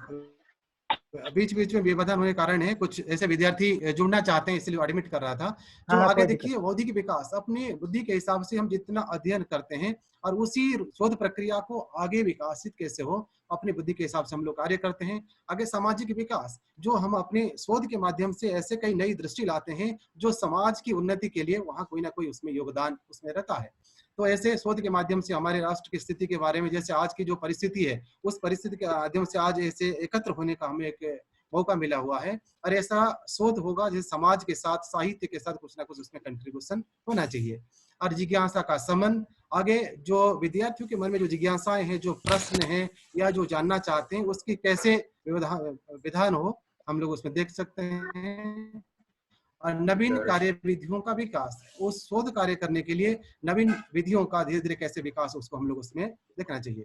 Speaker 1: बीच बीच में व्यवधान होने के कारण है, कुछ ऐसे विद्यार्थी जुड़ना चाहते हैं, इसलिए एडमिट कर रहा था। जो
Speaker 2: हाँ,
Speaker 1: आगे
Speaker 2: कोई दिक्कत
Speaker 1: देखिए, बौद्धिक विकास अपनी बुद्धि के हिसाब से हम जितना अध्ययन करते हैं और उसी शोध प्रक्रिया को आगे विकासित कैसे हो, अपनी बुद्धि के हिसाब से हम लोग कार्य करते हैं। आगे सामाजिक विकास, जो हम अपने शोध के माध्यम से ऐसे कई नई दृष्टि लाते हैं जो समाज की उन्नति के लिए वहाँ कोई ना कोई उसमें योगदान उसमें रहता है। तो ऐसे शोध के माध्यम से हमारे राष्ट्र की स्थिति के बारे में, जैसे आज की जो परिस्थिति है, उस परिस्थिति के माध्यम से आज ऐसे एकत्र होने का हमें एक मौका मिला हुआ है और ऐसा शोध होगा जिस समाज के साथ, साहित्य के साथ कुछ ना कुछ उसमें कंट्रीब्यूशन होना चाहिए। और जिज्ञासा का समन, आगे जो विद्यार्थियों के मन में जो जिज्ञासाएं हैं, जो प्रश्न हैं या जो जानना चाहते हैं, उसकी कैसे विधान हो, हम लोग उसमें देख सकते हैं। और नवीन कार्य विधियों का विकास, उस शोध कार्य करने के लिए नवीन विधियों का धीरे धीरे कैसे विकास, उसको हम लोग उसमें देखना चाहिए।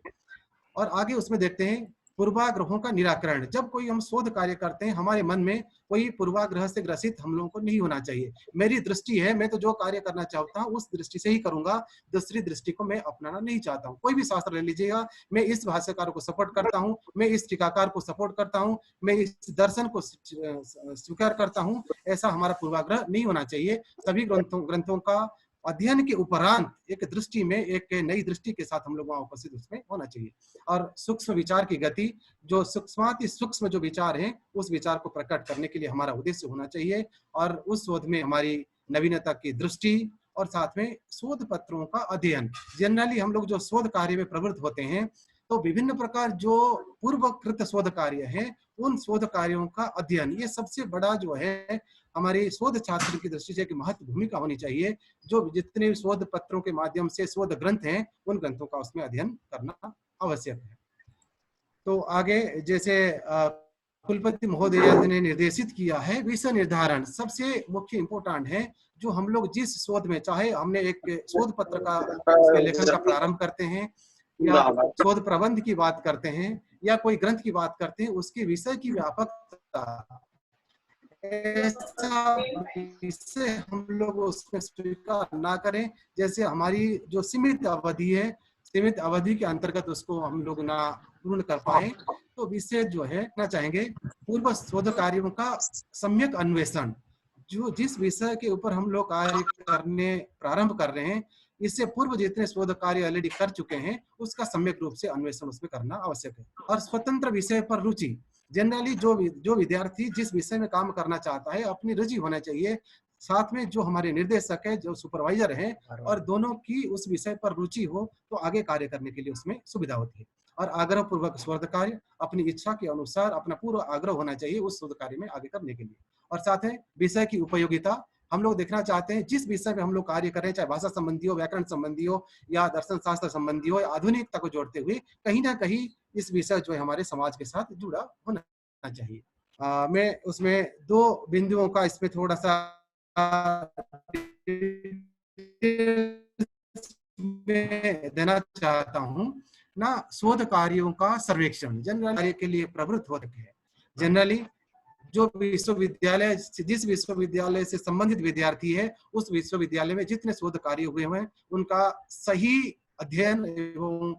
Speaker 1: और आगे उसमें देखते हैं पूर्वाग्रहों का निराकरण। जब कोई हम शोध कार्य करते हैं, हमारे मन में कोई पूर्वाग्रह से ग्रसित हम लोगों को नहीं होना चाहिए। मेरी दृष्टि है, मैं तो जो कार्य करना चाहता हूँ उस दृष्टि से ही करूंगा, दूसरी दृष्टि को मैं अपनाना नहीं चाहता हूँ। कोई भी शास्त्र ले लीजिएगा, मैं इस भाष्यकार को सपोर्ट करता हूँ, मैं इस टीकाकार को सपोर्ट करता हूँ, मैं इस दर्शन को स्वीकार करता हूँ, ऐसा हमारा पूर्वाग्रह नहीं होना चाहिए। सभी ग्रंथों का अध्ययन के उपरांत एक दृष्टि में, एक नई दृष्टि के साथ हम लोग वहां उपस्थित उसमें होना चाहिए। और सूक्ष्म विचार की गति, जो सूक्ष्माति सूक्ष्म जो विचार हैं, उस विचार को प्रकट करने के लिए हमारा उद्देश्य होना चाहिए। और उस शोध में हमारी नवीनता की दृष्टि और साथ में शोध पत्रों का अध्ययन। जनरली हम लोग जो शोध कार्य में प्रवृत्त होते हैं, तो विभिन्न प्रकार जो पूर्वकृत शोध कार्य हैं, उन शोध कार्यों का अध्ययन, ये सबसे बड़ा जो है हमारे शोध छात्र की दृष्टि से एक महत्व भूमिका होनी चाहिए। जो जितने शोध पत्रों के माध्यम से शोध ग्रंथ हैं, उन ग्रंथों का उसमें अध्ययन करना आवश्यक है। तो आगे जैसे कुलपति महोदय ने निर्देशित किया है, विषय निर्धारण सबसे मुख्य इम्पोर्टेंट है। जो हम लोग जिस शोध में, चाहे हमने एक शोध पत्र का उसमें लेखन का प्रारंभ करते हैं या शोध प्रबंध की बात करते हैं या कोई ग्रंथ की बात करते हैं, उसके विषय की व्यापकता, ऐसा विषय हम लोग उसमें स्वीकार ना करें जैसे हमारी जो सीमित अवधि है, सीमित अवधि के अंतर्गत उसको हम लोग ना पूर्ण कर पाए। तो विषय जो है ना चाहेंगे पूर्व शोध कार्यों का सम्यक अन्वेषण। जो जिस विषय के ऊपर हम लोग कार्य करने प्रारंभ कर रहे हैं, इससे पूर्व जितने शोध कार्य ऑलरेडी कर चुके हैं, उसका सम्यक रूप से अन्वेषण उसमें करना आवश्यक है। और स्वतंत्र विषय पर रुचि, जनरली जो विद्यार्थी जिस विषय में काम करना चाहता है, अपनी रुचि होना चाहिए। साथ में जो हमारे निर्देशक है, जो सुपरवाइजर है, और दोनों की उस विषय पर रुचि हो तो आगे कार्य करने के लिए उसमें सुविधा होती है। और आग्रह पूर्वक शोध कार्य, अपनी इच्छा के अनुसार अपना पूरा आग्रह होना चाहिए उस शोध कार्य में आगे करने के लिए। और साथ में विषय की उपयोगिता, हम लोग देखना चाहते हैं जिस विषय में हम लोग कार्य कर रहे हैं, चाहे भाषा संबंधी हो, व्याकरण संबंधी हो या दर्शन शास्त्र संबंधी हो, आधुनिकता को जोड़ते हुए कहीं ना कहीं इस विषय जो है हमारे समाज के साथ जुड़ा होना चाहिए। मैं उसमें दो बिंदुओं का इसमें थोड़ा सा देना चाहता हूं ना। शोध कार्यों का सर्वेक्षण जनरल कार्य के लिए प्रवृत्त होते हैं। जनरली जो विश्वविद्यालय, जिस विश्वविद्यालय से संबंधित विद्यार्थी है, उस विश्वविद्यालय में जितने शोध कार्य हुए हैं उनका सही अध्ययन एवं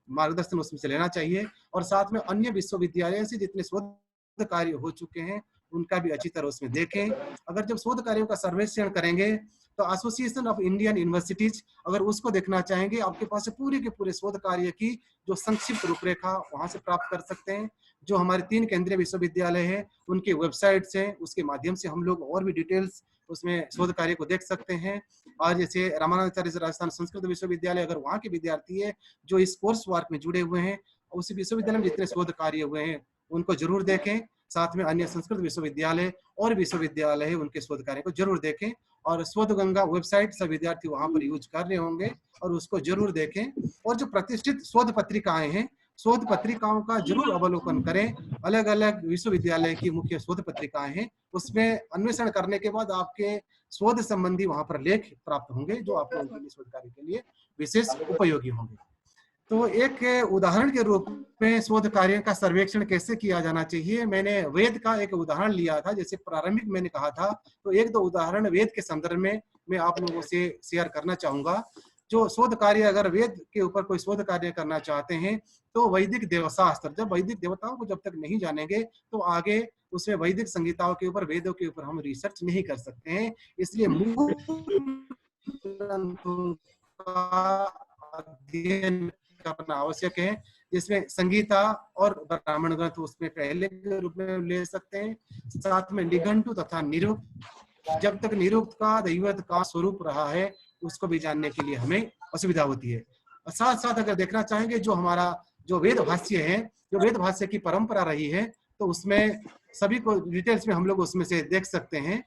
Speaker 1: मार्गदर्शन उसमें से लेना चाहिए। और साथ में अन्य विश्वविद्यालय से जितने शोध कार्य हो चुके हैं उनका भी अच्छी तरह उसमें देखें। अगर जब शोध कार्यों का सर्वेक्षण करेंगे तो एसोसिएशन ऑफ इंडियन यूनिवर्सिटीज, अगर उसको देखना चाहेंगे, आपके पास से पूरे के पूरे शोध कार्य की जो संक्षिप्त रूपरेखा वहां से प्राप्त कर सकते हैं। जो हमारे 3 केंद्रीय विश्वविद्यालय हैं उनके वेबसाइट्स हैं, उसके माध्यम से हम लोग और भी डिटेल्स उसमें शोध कार्य को देख सकते हैं। और जैसे रामानंदाचार्य राजस्थान संस्कृत विश्वविद्यालय, अगर वहाँ के विद्यार्थी है जो इस कोर्स वर्क में जुड़े हुए हैं, उस विश्वविद्यालय में जितने शोध कार्य हुए हैं उनको जरूर देखें। साथ में अन्य संस्कृत विश्वविद्यालय और विश्वविद्यालय है उनके शोध कार्य को जरूर देखें। और शोध गंगा वेबसाइट सब विद्यार्थी वहां पर यूज कर रहे होंगे और उसको जरूर देखें। और जो प्रतिष्ठित शोध पत्रिकाएं हैं, शोध पत्रिकाओं का जरूर अवलोकन करें। अलग अलग विश्वविद्यालय की मुख्य शोध पत्रिकाएं हैं, उसमें अन्वेषण करने के बाद आपके शोध संबंधी वहां पर लेख प्राप्त होंगे जो आप लोगों के लिए शोध कार्य के लिए विशेष उपयोगी होंगे। तो एक उदाहरण के रूप में शोध कार्य का सर्वेक्षण कैसे किया जाना चाहिए, मैंने वेद का एक उदाहरण लिया था। जैसे प्रारंभिक मैंने कहा था, तो एक दो उदाहरण वेद के संदर्भ में मैं आप लोगों से शेयर करना चाहूंगा। जो शोध कार्य, अगर वेद के ऊपर कोई शोध कार्य करना चाहते हैं तो वैदिक देवशास्त्र, जब वैदिक देवताओं को जब तक नहीं जानेंगे तो आगे उसमें वैदिक संहिताओं के ऊपर, वेदों के ऊपर हम रिसर्च नहीं कर सकते हैं। इसलिए मूल ग्रंथों का अध्ययन करना आवश्यक है, जिसमें संगीता और ब्राह्मण ग्रंथ उसमें पहले के रूप में ले सकते हैं। साथ में निघंटु तथा निरुक्त, जब तक निरुक्त का दैवत का स्वरूप रहा है उसको भी जानने के लिए हमें असुविधा होती है। साथ साथ अगर देखना चाहेंगे जो हमारा जो वेद भाष्य है, जो वेद भाष्य की परंपरा रही है, तो उसमें सभी को डिटेल्स में हम लोग उसमें से देख सकते हैं।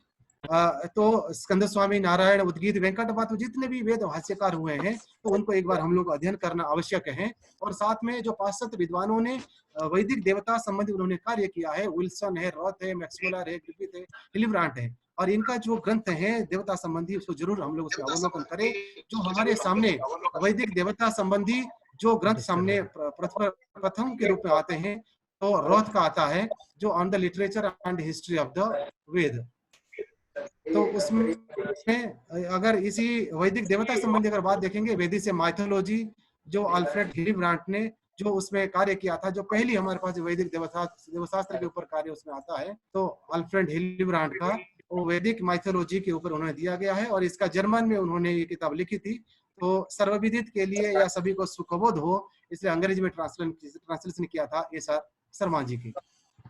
Speaker 1: तो स्कंद स्वामी, नारायण, उद्गीत, वेंकटपात, जितने भी वेद भाष्यकार हुए हैं तो उनको एक बार हम लोग अध्ययन करना आवश्यक है। और साथ में जो पाश्चात्य विद्वानों ने वैदिक देवता संबंधी उन्होंने कार्य किया है, विल्सन है, रॉथ है, मैक्समुलर है, ग्रिफिथ है, हिलिब्रांट है, और इनका जो ग्रंथ है देवता संबंधी उसको जरूर हम लोग उसका अवलोकन करें। जो हमारे सामने वैदिक देवता संबंधी जो ग्रंथ सामने प्रथम के रूप में आते हैं, तो रॉथ का आता है जो on the literature and history of the Veda. तो उसमें अगर इसी वैदिक देवता संबंधी अगर बात देखेंगे, वेदी से माइथोलॉजी जो अल्फ्रेड हिलिब्रांट ने जो उसमें कार्य किया था, जो पहली हमारे पास वैदिक देवशास्त्र के ऊपर कार्य उसमें आता है, तो अल्फ्रेड हिलिब्रांट का वो वैदिक माइथोलॉजी के ऊपर उन्होंने दिया गया है। और इसका जर्मन में उन्होंने ये किताब लिखी थी। तो सर्वविदित के लिए या सभी को सुखबोध हो, इसलिए अंग्रेजी में ट्रांसलेशन किया था एस.आर. शर्मा जी की।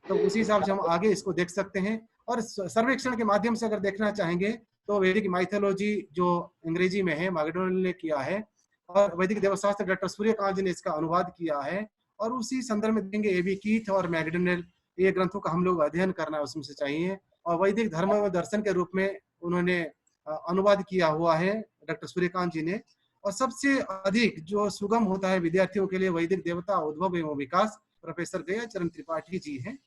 Speaker 1: तो उसी हिसाब से हम आगे इसको देख सकते हैं। और सर्वेक्षण के माध्यम से अगर देखना चाहेंगे तो वैदिक माइथोलॉजी जो अंग्रेजी में है मैकडोनल ने किया है, और वैदिक देवशास्त्र डॉक्टर सूर्यकांत जी ने इसका अनुवाद किया है। और उसी संदर्भ में देंगे ए.बी. कीथ और मैकडोनल, ये ग्रंथों का हम लोग अध्ययन करना उसमें से चाहिए। और वैदिक धर्म व दर्शन के रूप में उन्होंने अनुवाद किया हुआ है डॉक्टर सूर्यकांत जी ने। और सबसे अधिक जो सुगम होता है विद्यार्थियों के लिए वैदिक देवता उद्भव एवं विकास, प्रोफेसर दया चरण त्रिपाठी जी हैं।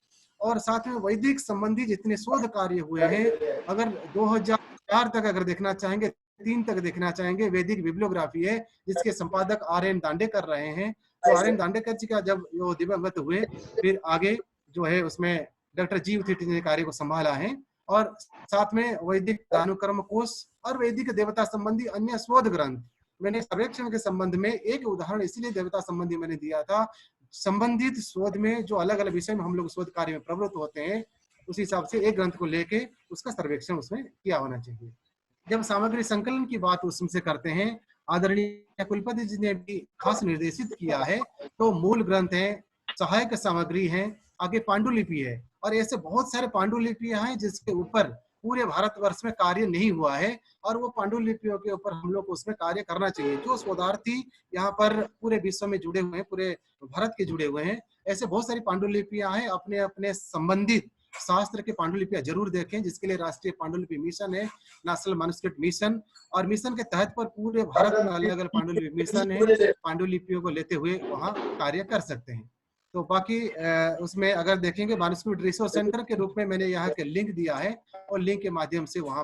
Speaker 1: और साथ में वैदिक संबंधी जितने शोध कार्य हुए हैं, अगर 2004 तक अगर देखना चाहेंगे, 3 तक देखना चाहेंगे, वैदिक बिब्लियोग्राफी है जिसके संपादक आर.एन. दांडेकर रहे हैं। तो आर.एन. दांडेकर जी का जब वो दिवंगत हुए, फिर आगे जो है उसमें डॉक्टर जी उथिटी ने कार्य को संभाला है। और साथ में वैदिक अनुक्रम कोश और वैदिक देवता संबंधी अन्य शोध ग्रंथ, मैंने सर्वेक्षण के संबंध में एक उदाहरण इसलिए देवता संबंधी मैंने दिया था, संबंधित शोध में जो अलग अलग विषय में हम लोग शोध कार्य में प्रवृत्त होते हैं, उस हिसाब से एक ग्रंथ को लेके उसका सर्वेक्षण उसमें किया होना चाहिए। जब सामग्री संकलन की बात उसमें से करते हैं, आदरणीय कुलपति जी ने भी खास निर्देशित किया है। तो मूल ग्रंथ है, सहायक सामग्री है, आगे पांडुलिपि है, और ऐसे बहुत सारे पांडुलिपियां हैं जिसके ऊपर पूरे भारतवर्ष में कार्य नहीं हुआ है, और वो पांडुलिपियों के ऊपर हम लोग उसमें कार्य करना चाहिए। जो शोधार्थी यहाँ पर पूरे विश्व में जुड़े हुए हैं, पूरे भारत के जुड़े हुए हैं, ऐसे बहुत सारी पांडुलिपियां हैं। अपने अपने संबंधित शास्त्र के पांडुलिपियां जरूर देखें, जिसके लिए राष्ट्रीय पांडुलिपि मिशन है, नेशनल मैन्युस्क्रिप्ट मिशन, और मिशन के तहत पर पूरे भारत में अलग अलग पांडुलिपि मिशन है। पांडुलिपियों को लेते हुए वहाँ कार्य कर सकते हैं। तो बाकी उसमें अगर देखेंगे मैन्युस्क्रिप्ट रिसोर्स सेंटर के रूप में मैंने यहाँ के लिंक दिया है, और लिंक के माध्यम से वहाँ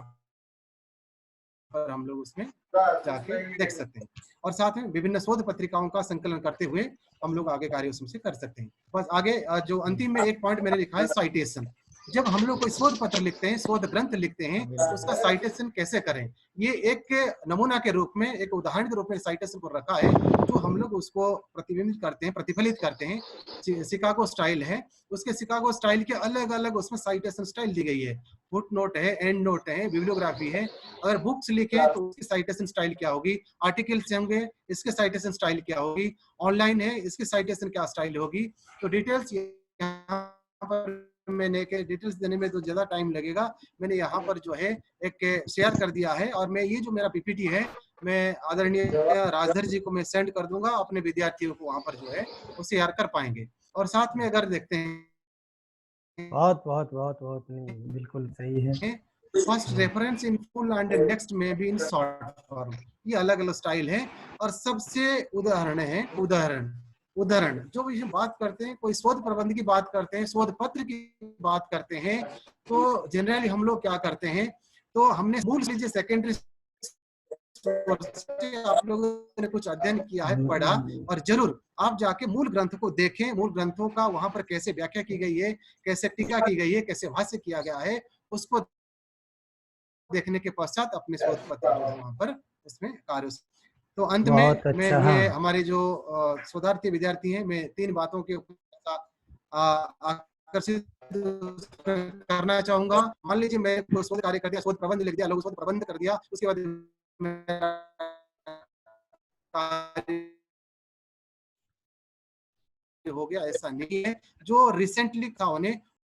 Speaker 1: पर हम लोग उसमें जाके देख सकते हैं। और साथ में विभिन्न शोध पत्रिकाओं का संकलन करते हुए हम लोग आगे कार्य उसमें से कर सकते हैं। बस आगे जो अंतिम में एक पॉइंट मैंने लिखा है, साइटेशन। जब हम लोग कोई शोध पत्र लिखते हैं, शोध ग्रंथ लिखते हैं, तो उसका साइटेशन कैसे करें, ये एक नमूना के रूप में, एक उदाहरण के रूप में साइटेशन को रखा है, जो हम लोग उसको प्रतिबिंबित करते हैं, प्रतिफलित करते हैं। शिकागो स्टाइल है, उसके शिकागो स्टाइल के अलग अलग उसमें साइटेशन स्टाइल दी गई है। फुट नोट है, एंड नोट है, बिब्लियोग्राफी है। अगर बुक्स लिखे तो उसकी साइटेशन स्टाइल क्या होगी, आर्टिकल्स होंगे इसके साइटेशन स्टाइल क्या होगी, ऑनलाइन है इसकी साइटेशन क्या स्टाइल होगी। तो डिटेल्स यहाँ पर मैंने के डिटेल्स देने में तो ज्यादा टाइम लगेगा। मैंने यहाँ पर जो है एक शेयर कर दिया है, और मैं ये जो मेरा पीपीटी है मैं आदरणीय राजधर जी को मैं सेंड कर दूंगा, अपने विद्यार्थियों को वहां पर जो है वो शेयर कर पाएंगे। और साथ में अगर देखते हैं
Speaker 2: बहुत बहुत बहुत बहुत बिल्कुल सही है।
Speaker 1: First reference in full and next में भी इन शॉर्ट फॉर्म, ये अलग अलग स्टाइल है। और सबसे उदाहरण है, उदाहरण जो भी बात करते हैं, कोई शोध प्रबंध की बात करते हैं, शोध पत्र की बात करते हैं, तो जनरली हम लोग क्या करते हैं, तो हमने मूल लीजिए सेकेंडरी आप लोगों ने कुछ अध्ययन किया है, पढ़ा, और जरूर आप जाके मूल ग्रंथ को देखें, मूल ग्रंथों का वहां पर कैसे व्याख्या की गई है, कैसे टीका की गई है, कैसे भाष्य किया गया है, उसको देखने के पश्चात अपने शोध पत्र जो है वहां पर उसमें कार्य। तो अंत में
Speaker 2: अच्छा,
Speaker 1: मैं ये हमारे जो शोधार्थी विद्यार्थी हैं, मैं 3 बातों के आकर्षित करना चाहूंगा। मान लीजिए मैं शोध कार्य कर दिया, शोध प्रबंध लिख दिया, लघु शोध प्रबंध कर दिया, उसके बाद हो गया, ऐसा नहीं है। जो रिसेंटली था उन्हें